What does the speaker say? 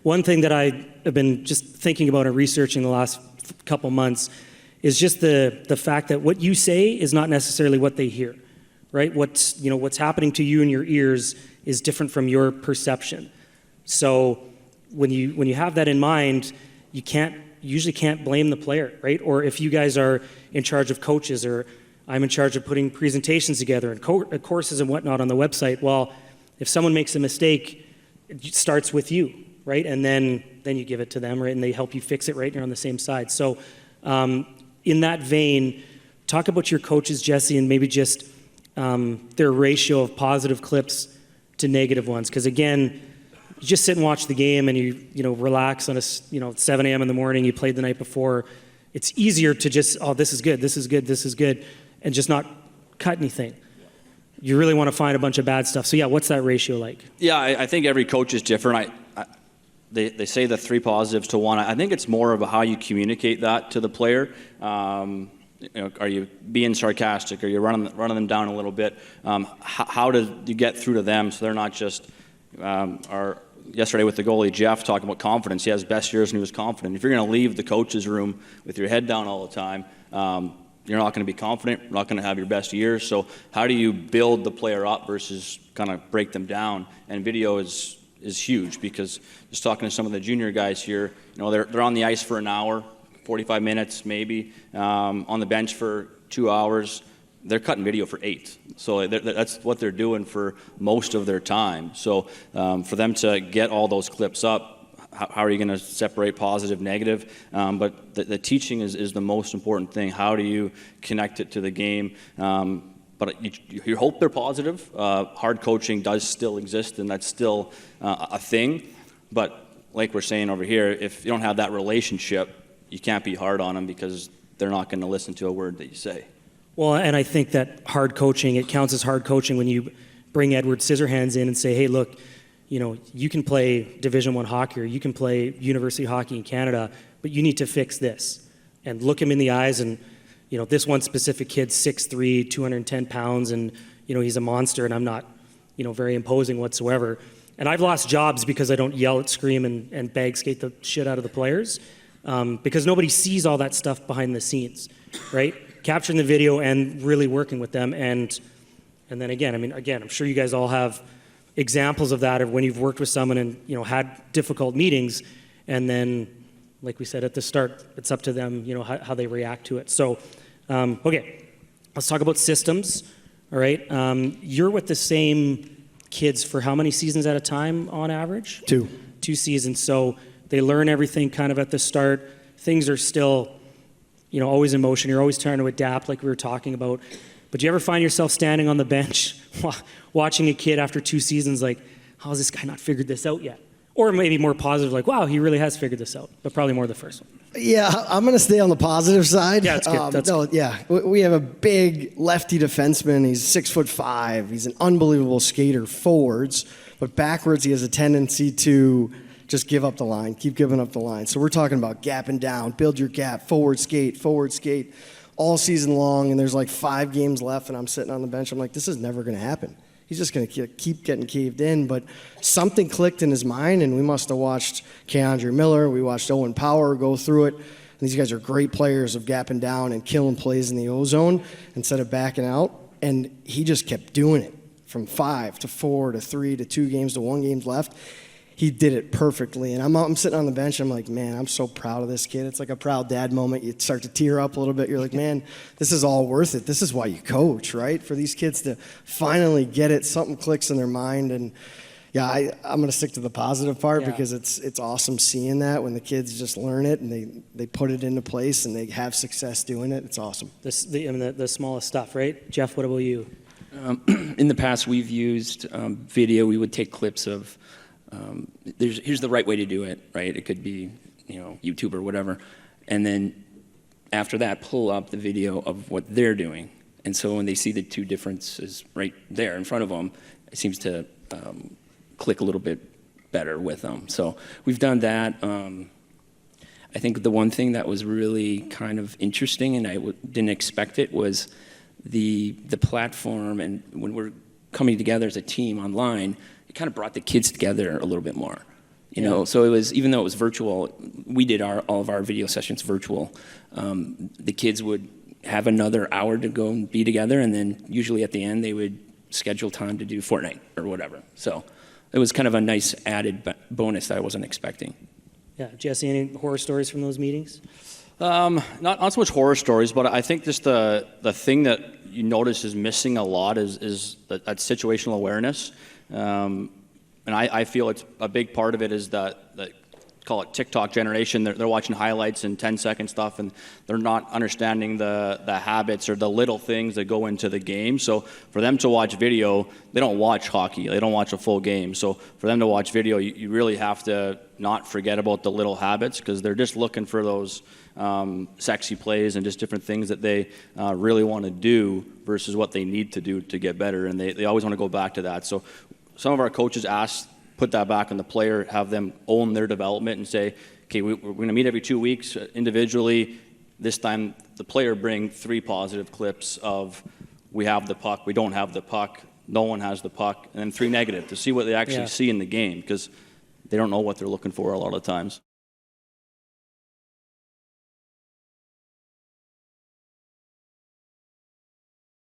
one thing that I have been just thinking about and researching the last couple months is just the fact that what you say is not necessarily what they hear, right? What's happening to you in your ears is different from your perception. So when you have that in mind, you usually can't blame the player, right? Or if you guys are in charge of coaches, or I'm in charge of putting presentations together and courses and whatnot on the website, well, if someone makes a mistake, it starts with you, right? And then you give it to them, right? And they help you fix it, right? And you're on the same side. So in that vein, talk about your coaches, Jesse, and maybe just their ratio of positive clips to negative ones. Because again, you just sit and watch the game and you relax on 7 a.m. in the morning, you played the night before. It's easier to just, oh, this is good, this is good, this is good, and just not cut anything. You really want to find a bunch of bad stuff. So yeah, what's that ratio like? Yeah, I think every coach is different. They say the 3 positives to 1. I think it's more of how you communicate that to the player. Are you being sarcastic? Are you running them down a little bit? How do you get through to them so they're not just yesterday with the goalie, Jeff, talking about confidence. He has best years and he was confident. If you're going to leave the coach's room with your head down all the time, you're not going to be confident. You're not going to have your best years. So how do you build the player up versus kind of break them down? And video is huge, because just talking to some of the junior guys here, they're on the ice for an hour, 45 minutes maybe, on the bench for 2 hours. They're cutting video for 8. So that's what they're doing for most of their time. So for them to get all those clips up, how are you going to separate positive, negative? But the teaching is the most important thing. How do you connect it to the game? But you hope they're positive. Hard coaching does still exist, and that's still a thing. But like we're saying over here, if you don't have that relationship, you can't be hard on them, because they're not going to listen to a word that you say. Well, and I think that hard coaching, it counts as hard coaching when you bring Edward Scissorhands in and say, hey, look, you can play Division I hockey, or you can play university hockey in Canada, but you need to fix this. And look him in the eyes, and this one specific kid's 6'3", 210 pounds, and he's a monster, and I'm not very imposing whatsoever. And I've lost jobs because I don't yell, scream, and bag skate the shit out of the players, because nobody sees all that stuff behind the scenes, right? Capturing the video and really working with them. And then again, I'm sure you guys all have examples of that, of when you've worked with someone and had difficult meetings, and then, like we said at the start, it's up to them, how they react to it. So, okay, let's talk about systems. All right, you're with the same kids for how many seasons at a time on average? 2. 2 seasons. So they learn everything kind of at the start. Things are still always in motion. You're always trying to adapt, like we were talking about. But do you ever find yourself standing on the bench watching a kid after 2 seasons like, how has this guy not figured this out yet? Or maybe more positive, like, wow, he really has figured this out. But probably more the first one. Yeah, I'm going to stay on the positive side. Yeah, that's good. Yeah, we have a big lefty defenseman. He's 6'5". He's an unbelievable skater forwards, but backwards he has a tendency to just give up the line, keep giving up the line. So we're talking about gapping down, build your gap, forward skate, all season long, and there's like 5 games left, and I'm sitting on the bench. I'm like, this is never going to happen. He's just going to keep getting caved in. But something clicked in his mind, and we must have watched Keandre Miller. We watched Owen Power go through it. And these guys are great players of gapping down and killing plays in the O-zone instead of backing out. And he just kept doing it from 5 to 4 to 3 to 2 games to 1 game left. He did it perfectly. And I'm sitting on the bench. I'm like, man, I'm so proud of this kid. It's like a proud dad moment. You start to tear up a little bit. You're like, man, this is all worth it. This is why you coach, right? For these kids to finally get it, something clicks in their mind. And yeah, I'm going to stick to the positive part, because it's awesome seeing that when the kids just learn it and they put it into place and they have success doing it. It's awesome. The smallest stuff, right? Jeff, what about you? In the past, we've used video. We would take clips of, here's the right way to do it, right? It could be, YouTube or whatever. And then after that, pull up the video of what they're doing. And so when they see the 2 differences right there in front of them, it seems to click a little bit better with them. So we've done that. I think the one thing that was really kind of interesting, and I didn't expect it, was the platform. And when we're coming together as a team online, it kind of brought the kids together a little bit more. You know, so it was, even though it was virtual, we did all of our video sessions virtual. The kids would have another hour to go and be together, and then usually at the end they would schedule time to do Fortnite or whatever. So it was kind of a nice added bonus that I wasn't expecting. Yeah, Jesse, any horror stories from those meetings? Not so much horror stories, but I think just the thing that you notice is missing a lot is that situational awareness. And I feel it's a big part of it is that call it TikTok generation. They're watching highlights and 10-second stuff, and they're not understanding the habits or the little things that go into the game. So for them to watch video, they don't watch hockey. They don't watch a full game. So for them to watch video, you really have to not forget about the little habits, because they're just looking for those sexy plays and just different things that they really want to do versus what they need to do to get better. And they always want to go back to that. So some of our coaches put that back on the player, have them own their development and say, okay, we're going to meet every 2 weeks individually. This time the player bring 3 positive clips of we have the puck, we don't have the puck, no one has the puck, and then 3 negative to see what they actually see in the game, because they don't know what they're looking for a lot of times.